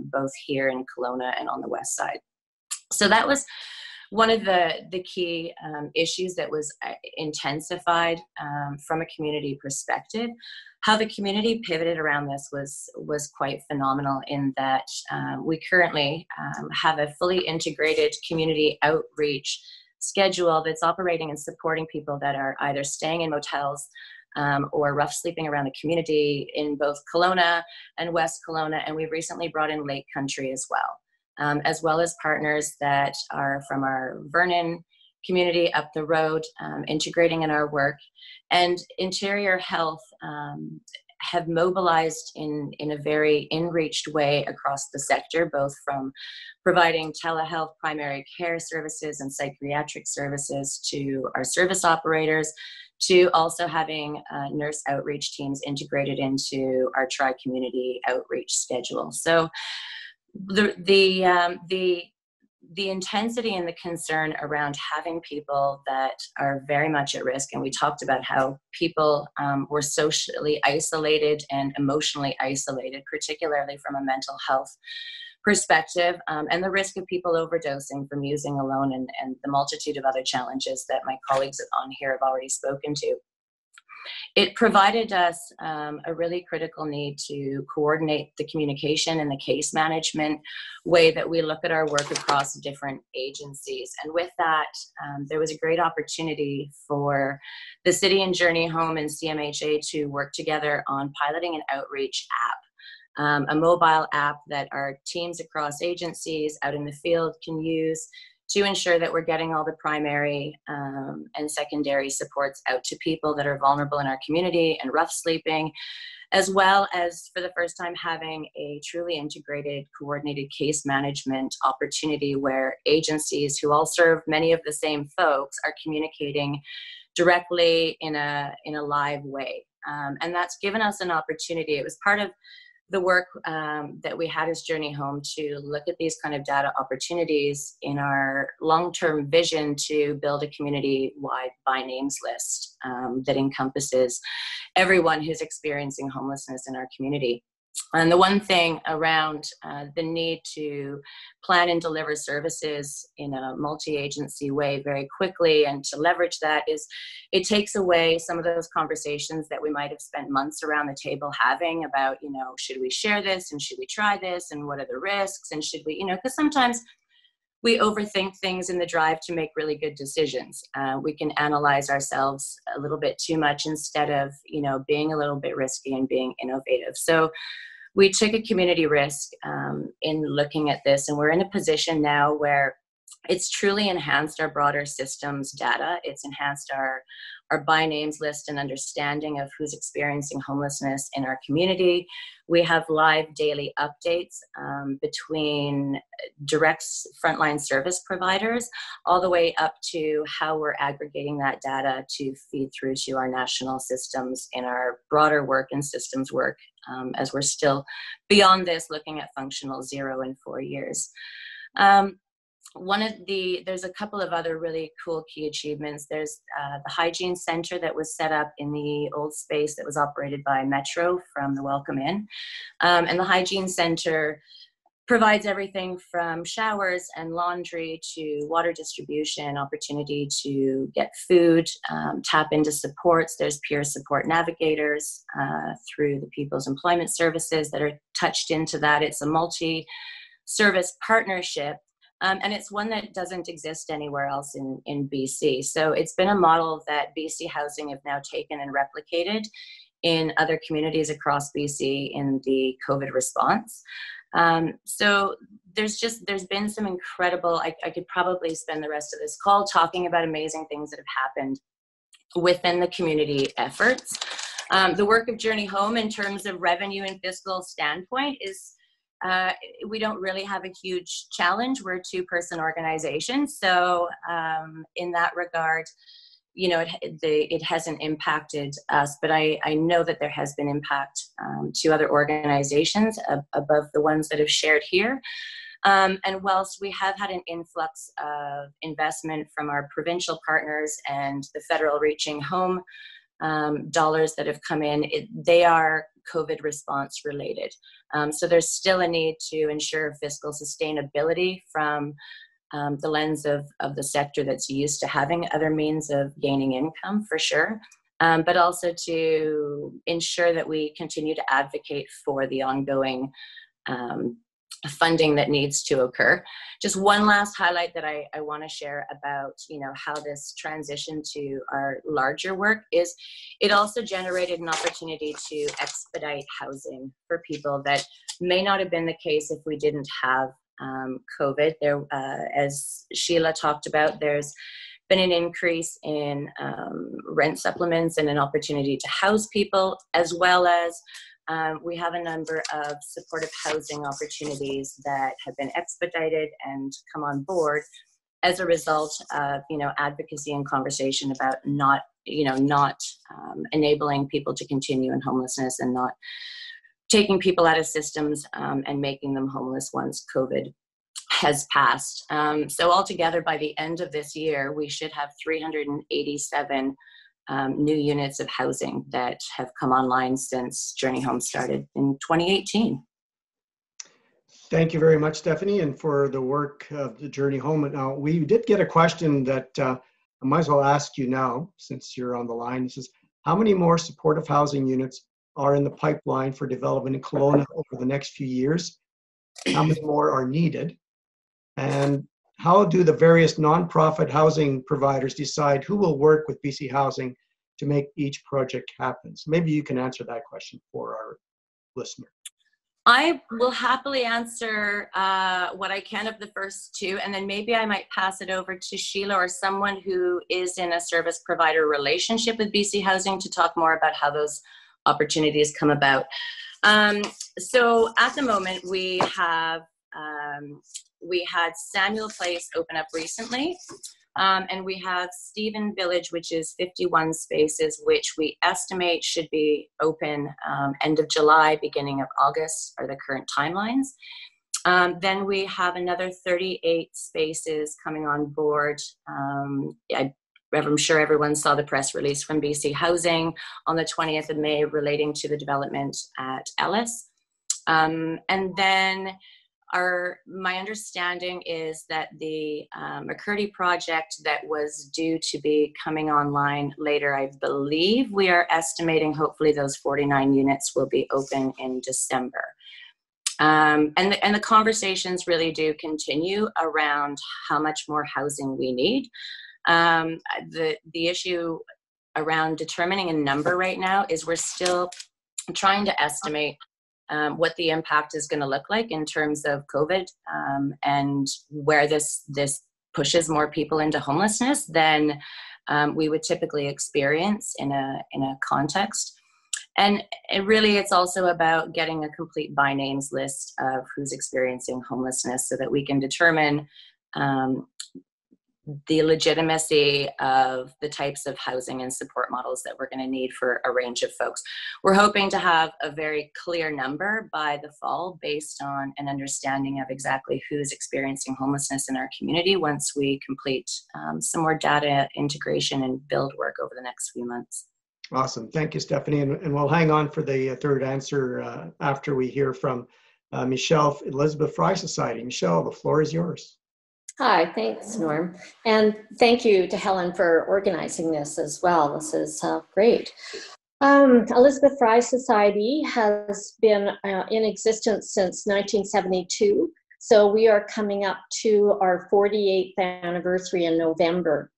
both here in Kelowna and on the west side. So that was one of the key issues that was intensified from a community perspective. How the community pivoted around this was quite phenomenal in that we currently have a fully integrated community outreach schedule that's operating and supporting people that are either staying in motels or rough sleeping around the community in both Kelowna and West Kelowna. And we've recently brought in Lake Country as well as partners that are from our Vernon community up the road, integrating in our work. And Interior Health have mobilized in a very in-reached way across the sector, both from providing telehealth primary care services and psychiatric services to our service operators, to also having nurse outreach teams integrated into our tri-community outreach schedule. So the the intensity and the concern around having people that are very much at risk. And we talked about how people were socially isolated and emotionally isolated, particularly from a mental health perspective, and the risk of people overdosing from using alone, and the multitude of other challenges that my colleagues on here have already spoken to. It provided us a really critical need to coordinate the communication and the case management way that we look at our work across different agencies. And with that, there was a great opportunity for the City and Journey Home and CMHA to work together on piloting an outreach app, a mobile app that our teams across agencies out in the field can use to ensure that we're getting all the primary and secondary supports out to people that are vulnerable in our community and rough sleeping, as well as for the first time having a truly integrated, coordinated case management opportunity where agencies who all serve many of the same folks are communicating directly in a live way. And that's given us an opportunity. It was part of the work that we had as Journey Home to look at these kind of data opportunities in our long-term vision to build a community-wide by names list that encompasses everyone who's experiencing homelessness in our community. And the one thing around the need to plan and deliver services in a multi-agency way very quickly and to leverage that is it takes away some of those conversations that we might have spent months around the table having about, you know, should we share this and should we try this and what are the risks and should we, you know, because sometimes we overthink things in the drive to make really good decisions. We can analyze ourselves a little bit too much instead of, you know, being a little bit risky and being innovative. So we took a community risk in looking at this, and we're in a position now where it's truly enhanced our broader systems data. It's enhanced our by names list and understanding of who's experiencing homelessness in our community. We have live daily updates between direct frontline service providers all the way up to how we're aggregating that data to feed through to our national systems in our broader work and systems work as we're still beyond this looking at functional zero in 4 years. There's a couple of other really cool key achievements. There's the Hygiene Center that was set up in the old space that was operated by Metro from the Welcome Inn. And the Hygiene Center provides everything from showers and laundry to water distribution, opportunity to get food, tap into supports. There's peer support navigators through the People's Employment Services that are touched into that. It's a multi-service partnership. And it's one that doesn't exist anywhere else in BC. So it's been a model that BC Housing have now taken and replicated in other communities across BC in the COVID response. So there's been some incredible, I could probably spend the rest of this call talking about amazing things that have happened within the community efforts. The work of Journey Home in terms of revenue and fiscal standpoint is we don't really have a huge challenge. We're a two-person organization. So in that regard, you know, it hasn't impacted us, but I know that there has been impact to other organizations above the ones that have shared here. And whilst we have had an influx of investment from our provincial partners and the federal Reaching Home dollars that have come in, they are COVID response related. So there's still a need to ensure fiscal sustainability from the lens of the sector that's used to having other means of gaining income for sure, but also to ensure that we continue to advocate for the ongoing funding that needs to occur. Just one last highlight that I want to share about, you know, how this transition to our larger work is it also generated an opportunity to expedite housing for people that may not have been the case if we didn't have COVID. There, as Sheila talked about, there's been an increase in rent supplements and an opportunity to house people, as well as we have a number of supportive housing opportunities that have been expedited and come on board as a result of, you know, advocacy and conversation about not enabling people to continue in homelessness and not taking people out of systems and making them homeless once COVID has passed. So altogether, by the end of this year, we should have 387 new units of housing that have come online since Journey Home started in 2018. Thank you very much, Stephanie, and for the work of the Journey Home. Now, we did get a question that I might as well ask you now, since you're on the line. It says, how many more supportive housing units are in the pipeline for development in Kelowna over the next few years? How many more are needed? And how do the various nonprofit housing providers decide who will work with BC Housing to make each project happen? So maybe you can answer that question for our listener. I will happily answer what I can of the first two, and then maybe I might pass it over to Sheila or someone who is in a service provider relationship with BC Housing to talk more about how those opportunities come about. So at the moment, we had Samuel Place open up recently, and we have Stephen Village, which is 51 spaces, which we estimate should be open end of July, beginning of August are the current timelines. Then we have another 38 spaces coming on board. I'm sure everyone saw the press release from BC Housing on the 20th of May relating to the development at Ellis. And then my understanding is that the McCurdy project that was due to be coming online later, I believe we are estimating hopefully those 49 units will be open in December. And the conversations really do continue around how much more housing we need. The issue around determining a number right now is we're still trying to estimate what the impact is going to look like in terms of COVID, and where this pushes more people into homelessness than we would typically experience in a context. And it's also about getting a complete by names list of who's experiencing homelessness so that we can determine the legitimacy of the types of housing and support models that we're going to need for a range of folks. We're hoping to have a very clear number by the fall based on an understanding of exactly who's experiencing homelessness in our community once we complete some more data integration and build work over the next few months. Awesome. Thank you, Stephanie. And we'll hang on for the third answer after we hear from Michelle, Elizabeth Fry Society. Michelle, the floor is yours. Hi, thanks, Norm. And thank you to Helen for organizing this as well. This is great. Elizabeth Fry Society has been in existence since 1972. So we are coming up to our 48th anniversary in November.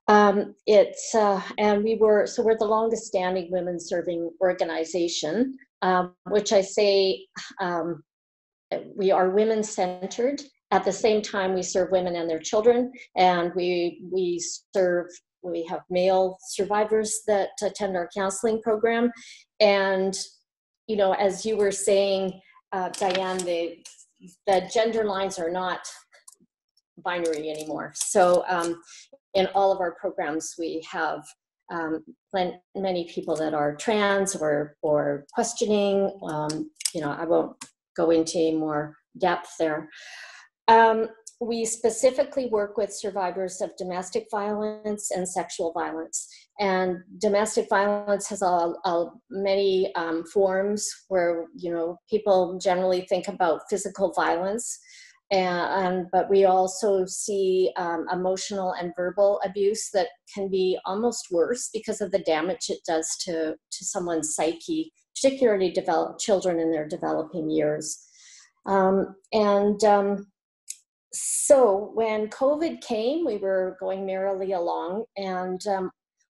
And we're the longest standing women serving organization, which I say we are women centered. At the same time, we serve women and their children, and we have male survivors that attend our counseling program. And, you know, as you were saying, Diane, the gender lines are not binary anymore. So in all of our programs, we have many people that are trans or questioning. You know, I won't go into any more depth there. We specifically work with survivors of domestic violence and sexual violence. And domestic violence has many forms where, you know, people generally think about physical violence. But we also see emotional and verbal abuse that can be almost worse because of the damage it does to someone's psyche, particularly children in their developing years. So when COVID came, we were going merrily along, and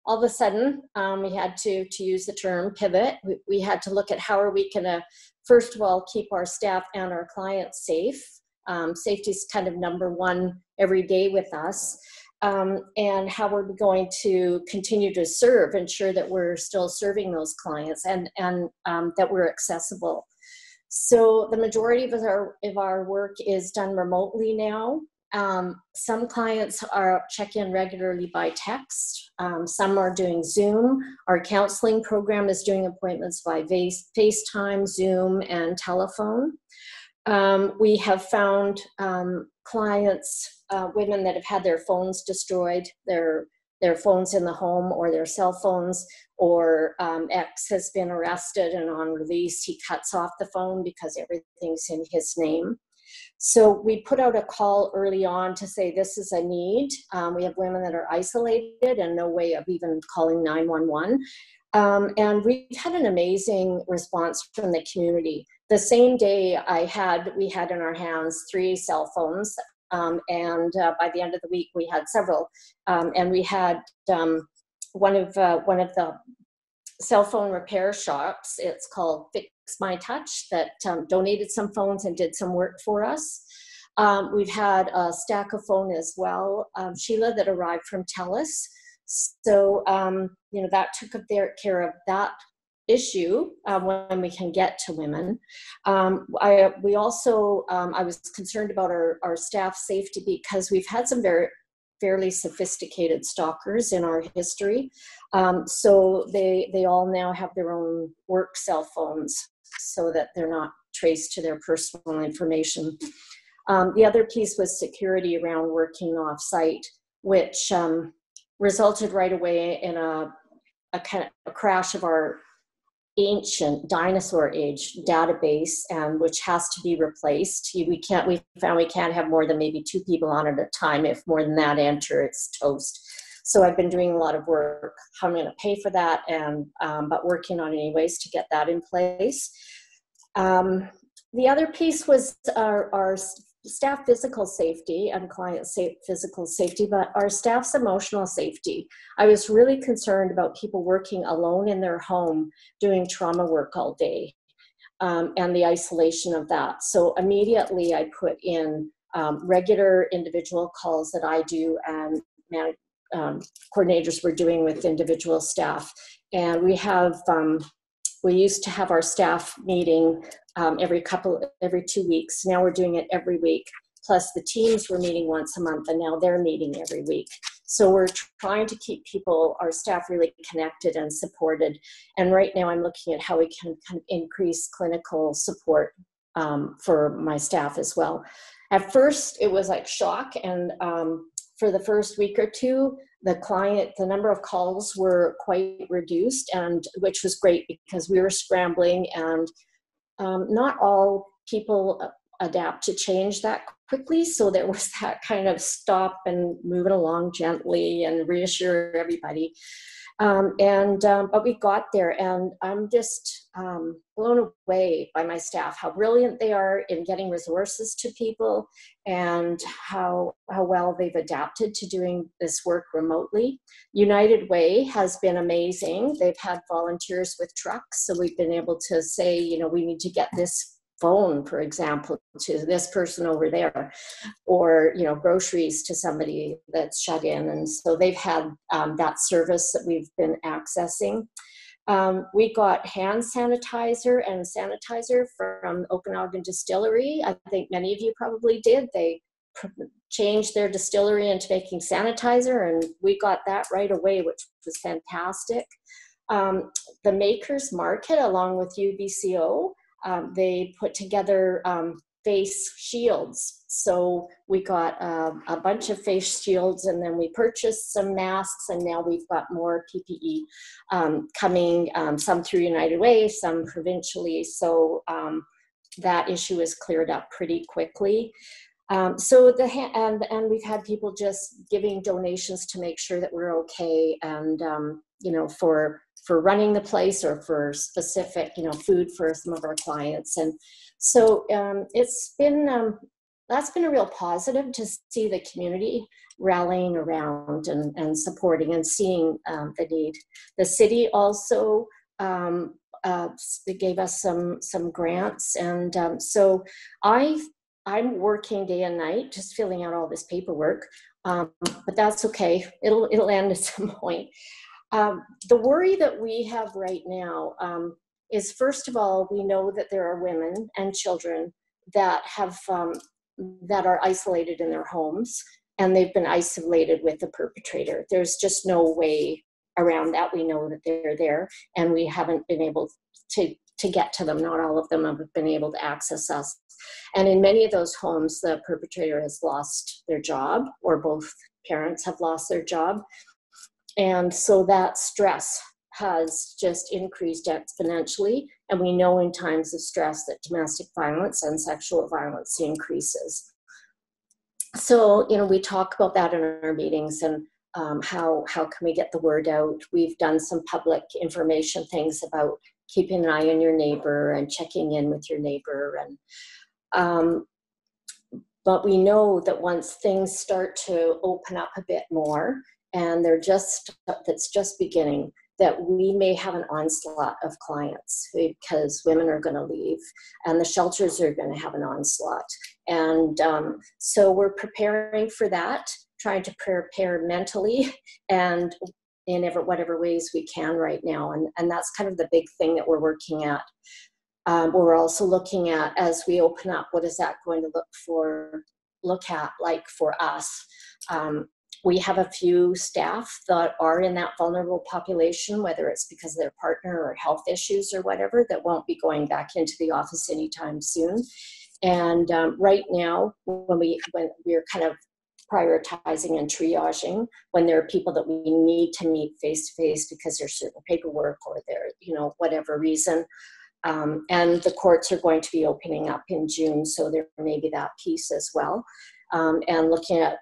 all of a sudden we had to use the term pivot. We had to look at how are we going to, first of all, keep our staff and our clients safe. Safety is kind of number one every day with us. And how we're going to continue to ensure that we're still serving those clients and that we're accessible. So the majority of our work is done remotely now. Some clients check in regularly by text. Some are doing Zoom. Our counseling program is doing appointments by FaceTime, Zoom, and telephone. We have found clients, women that have had their phones destroyed, their phones in the home or their cell phones, or ex has been arrested and on release he cuts off the phone because everything's in his name. So we put out a call early on to say this is a need. We have women that are isolated and no way of even calling 911. And we've had an amazing response from the community. The same day we had in our hands 3 cell phones. And by the end of the week, we had several. And we had one of the cell phone repair shops, it's called Fix My Touch, that donated some phones and did some work for us. We've had a stack of phone as well, Sheila, that arrived from TELUS. So, that took care of that issue when we can get to women. I was concerned about our staff safety because we've had some fairly sophisticated stalkers in our history. So they all now have their own work cell phones so that they're not traced to their personal information. The other piece was security around working off-site, which resulted right away in a crash of our ancient dinosaur age database, which has to be replaced. We found we can't have more than maybe 2 people on at a time. If more than that enter, it's toast. So I've been doing a lot of work. How I'm going to pay for that, but working on any ways to get that in place. The other piece was our staff physical safety and client physical safety, but our staff's emotional safety. I was really concerned about people working alone in their home doing trauma work all day, and the isolation of that. So immediately I put in regular individual calls that I do and coordinators were doing with individual staff. And we used to have our staff meeting every 2 weeks. Now we're doing it every week. Plus the teams were meeting once a month, and now they're meeting every week. So we're trying to keep our staff really connected and supported. And right now I'm looking at how we can kind of increase clinical support for my staff as well. At first it was like shock, and for the first week or two, the number of calls were quite reduced, and which was great because we were scrambling, and not all people adapt to change that quickly. So there was that kind of stop and move it along gently and reassure everybody. But we got there, and I'm just blown away by my staff, how brilliant they are in getting resources to people, and how well they've adapted to doing this work remotely. United Way has been amazing. They've had volunteers with trucks, so we've been able to say, we need to get this phone, for example, to this person over there, or groceries to somebody that's shut in. And so they've had that service that we've been accessing. We got hand sanitizer and sanitizer from Okanagan Distillery. I think many of you probably did. They changed their distillery into making sanitizer, and we got that right away, which was fantastic. The Makers Market, along with UBCO, they put together face shields. So we got a bunch of face shields, and then we purchased some masks, and now we've got more PPE coming, some through United Way, some provincially. So that issue is cleared up pretty quickly. And we've had people just giving donations to make sure that we're okay, and for running the place, or for specific, food for some of our clients. And so it's been, that's been a real positive to see the community rallying around and supporting and seeing the need. The city also gave us some grants. And so I'm working day and night, just filling out all this paperwork, but that's okay. It'll end at some point. The worry that we have right now is, first of all, we know that there are women and children that that are isolated in their homes, and they've been isolated with the perpetrator. There's just no way around that. We know that they're there, and we haven't been able to to get to them. Not all of them have been able to access us. And in many of those homes, the perpetrator has lost their job, or both parents have lost their job. And so that stress has just increased exponentially. And we know in times of stress that domestic violence and sexual violence increases. So, we talk about that in our meetings, and how can we get the word out? We've done some public information things about keeping an eye on your neighbor and checking in with your neighbor. And but we know that once things start to open up a bit more, and that's just beginning, that we may have an onslaught of clients because women are going to leave and the shelters are going to have an onslaught. And so we're preparing for that, trying to prepare mentally and in whatever ways we can right now. And that's kind of the big thing that we're working at. We're also looking at, as we open up, what is that going to look at like for us? We have a few staff that are in that vulnerable population, whether it's because of their partner or health issues or whatever, that won't be going back into the office anytime soon. And right now, when we're kind of prioritizing and triaging, when there are people that we need to meet face-to-face because there's certain paperwork or they're, whatever reason. And the courts are going to be opening up in June, so there may be that piece as well. And looking at,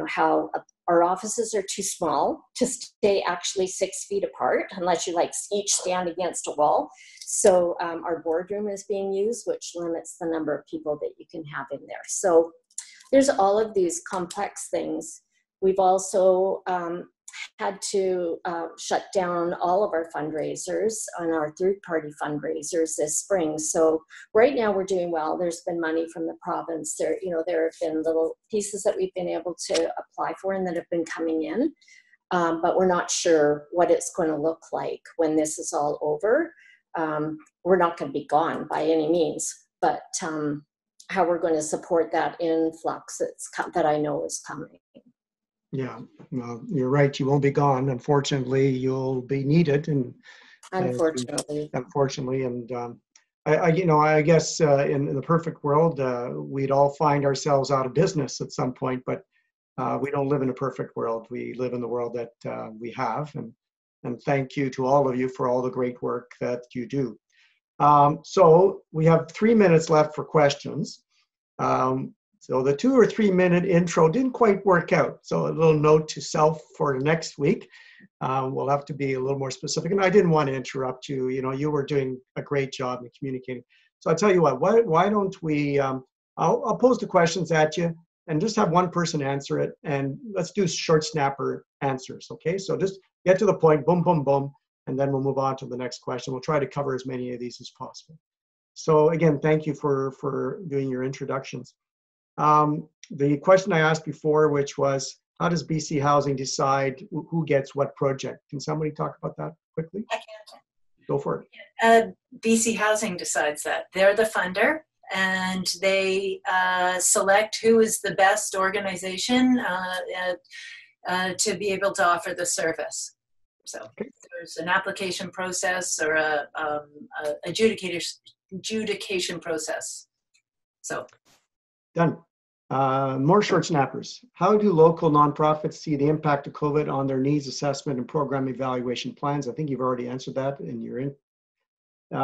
how our offices are too small to stay actually 6 feet apart unless you each stand against a wall. So our boardroom is being used, which limits the number of people that you can have in there. So there's all of these complex things. We've also had to shut down all of our fundraisers and our third-party fundraisers this spring. So right now we're doing well. There's been money from the province. There have been little pieces that we've been able to apply for and that have been coming in, but we're not sure what it's going to look like when this is all over. We're not going to be gone by any means, but how we're going to support that influx that I know is coming. Yeah, well, you're right. You won't be gone. Unfortunately, you'll be needed, and unfortunately, and I guess in the perfect world, we'd all find ourselves out of business at some point. But we don't live in a perfect world. We live in the world that we have, and thank you to all of you for all the great work that you do. So we have 3 minutes left for questions. So the 2 or 3 minute intro didn't quite work out. So a little note to self for the next week. We'll have to be a little more specific. And I didn't want to interrupt you. You were doing a great job in communicating. So I'll tell you what, why don't we, I'll pose the questions at you and just have one person answer it. And let's do short snapper answers, okay? So just get to the point, boom, boom, boom, and then we'll move on to the next question. We'll try to cover as many of these as possible. So again, thank you for doing your introductions. The question I asked before, which was, how does BC Housing decide who gets what project? Can somebody talk about that quickly? I can. Go for it. BC Housing decides that. They're the funder, and they select who is the best organization to be able to offer the service. So there's an application process or a adjudication process. So. Done. More short snappers. How do local nonprofits see the impact of COVID on their needs assessment and program evaluation plans? I think you've already answered that in your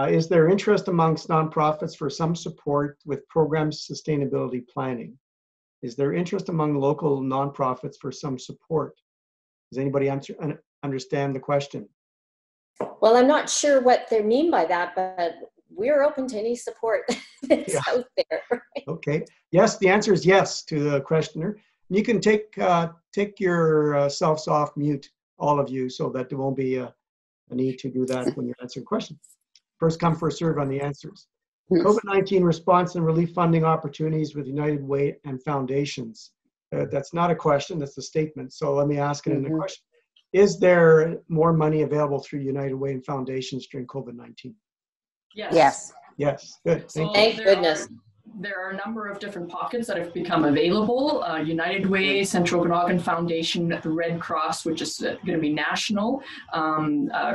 Is there interest amongst nonprofits for some support with program sustainability planning? Is there interest among local nonprofits for some support? Does anybody understand the question? Well, I'm not sure what they mean by that, but we're open to any support that's out there. Right? Okay. Yes, the answer is yes to the questioner. You can take yourselves off mute, all of you, so that there won't be a need to do that when you're answering questions. First come, first serve on the answers. COVID-19 response and relief funding opportunities with United Way and foundations. That's not a question, that's a statement. So let me ask it in a question. Is there more money available through United Way and foundations during COVID-19? Yes. Yes. Yes, good. So Thank goodness. There are a number of different pockets that have become available. United Way, Central Okanagan Foundation, the Red Cross, which is going to be national.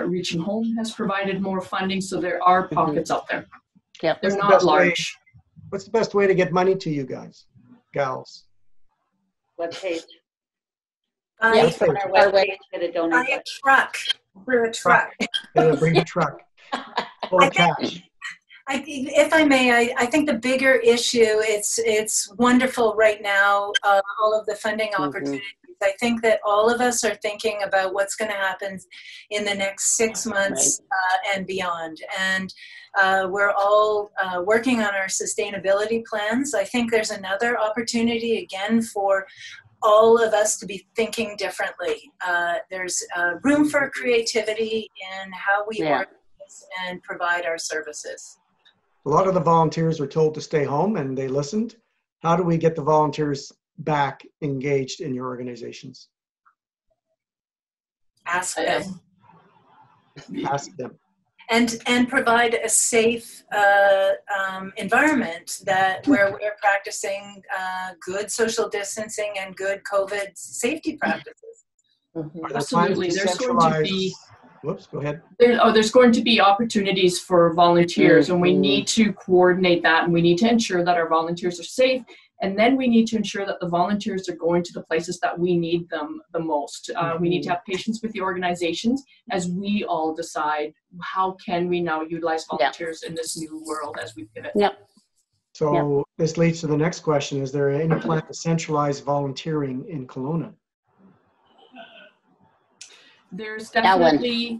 Reaching Home has provided more funding, so there are pockets out there. Yep. They're not large. What's the best way to get money to you guys, gals? Webpage. Buy On our webpage, get a donate a truck. We're a truck. Bring a truck. Full of cash. If I may, I think the bigger issue, it's wonderful right now, all of the funding opportunities. I think that all of us are thinking about what's going to happen in the next 6 months and beyond. And we're all working on our sustainability plans. I think there's another opportunity again for all of us to be thinking differently. There's room for creativity in how we work and provide our services. A lot of the volunteers were told to stay home and they listened. How do we get the volunteers back engaged in your organizations? Ask them. Ask them. And provide a safe environment where we're practicing good social distancing and good COVID safety practices. Absolutely. There's going to be Whoops, go ahead. There's going to be opportunities for volunteers, and we need to coordinate that, and we need to ensure that our volunteers are safe, and then we need to ensure that the volunteers are going to the places that we need them the most. We need to have patience with the organizations as we all decide how can we now utilize volunteers in this new world as we pivot. So this leads to the next question. Is there any plan to centralize volunteering in Kelowna? There's definitely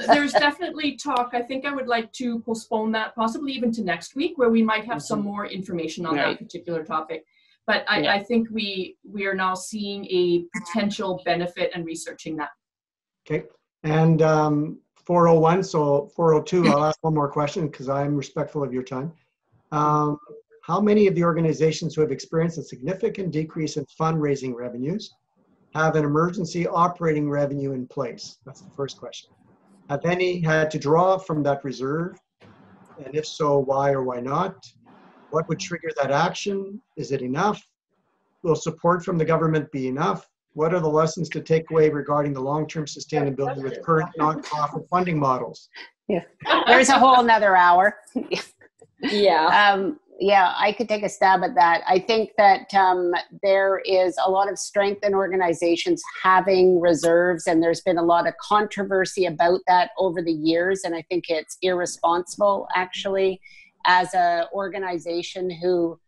there's definitely talk. I think I would like to postpone that possibly even to next week, where we might have some more information on that particular topic. But I think we are now seeing a potential benefit and researching that. Okay. And 401, so 402, I'll ask one more question because I'm respectful of your time. How many of the organizations who have experienced a significant decrease in fundraising revenues have an emergency operating revenue in place? That's the first question. Have any had to draw from that reserve? And if so, why or why not? What would trigger that action? Is it enough? Will support from the government be enough? What are the lessons to take away regarding the long-term sustainability with current nonprofit funding models? There's a whole another hour. Yeah. I could take a stab at that. I think that there is a lot of strength in organizations having reserves, and there's been a lot of controversy about that over the years, and I think it's irresponsible, actually, as an organization who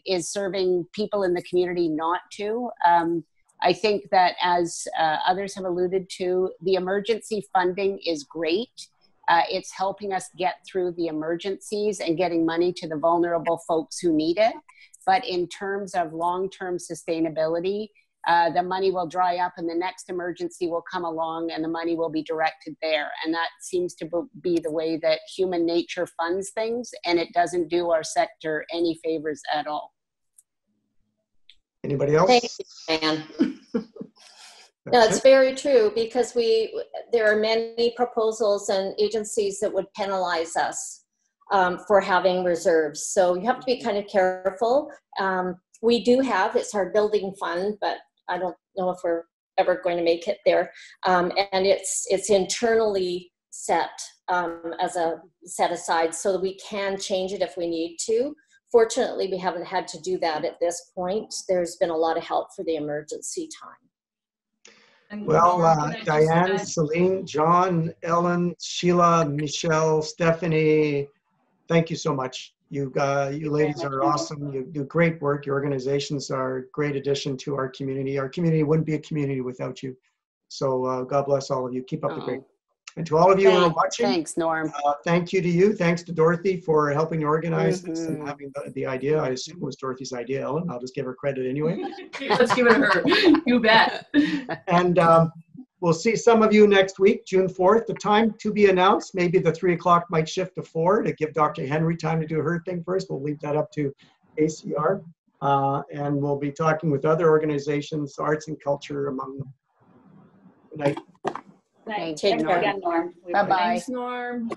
is serving people in the community not to. I think that, as others have alluded to, the emergency funding is great. It's helping us get through the emergencies and getting money to the vulnerable folks who need it. But in terms of long-term sustainability, the money will dry up and the next emergency will come along and the money will be directed there. And that seems to be the way that human nature funds things, and it doesn't do our sector any favors at all. Anybody else? Thank you, Anne. No, it's very true, because there are many proposals and agencies that would penalize us for having reserves. So you have to be kind of careful. We do have, it's our building fund, but I don't know if we're ever going to make it there. And it's internally set as a set aside so that we can change it if we need to. Fortunately, we haven't had to do that at this point. There's been a lot of help for the emergency time. Well, Diane, Celine, John, Ellen, Sheila, Michelle, Stephanie, thank you so much. You ladies are awesome. You do great work. Your organizations are a great addition to our community. Our community wouldn't be a community without you. So God bless all of you. Keep up the great. And to all of you who are watching, thanks, Norm. Thank you to you. Thanks to Dorothy for helping organize this and having the idea. I assume it was Dorothy's idea, Ellen. I'll just give her credit anyway. Let's give it her. You bet. And we'll see some of you next week, June 4th. The time to be announced. Maybe the 3 o'clock might shift to 4 to give Dr. Henry time to do her thing first. We'll leave that up to ACR. And we'll be talking with other organizations, arts and culture among them. Good night. Thanks again, Norm. Bye-bye. Thanks, Norm.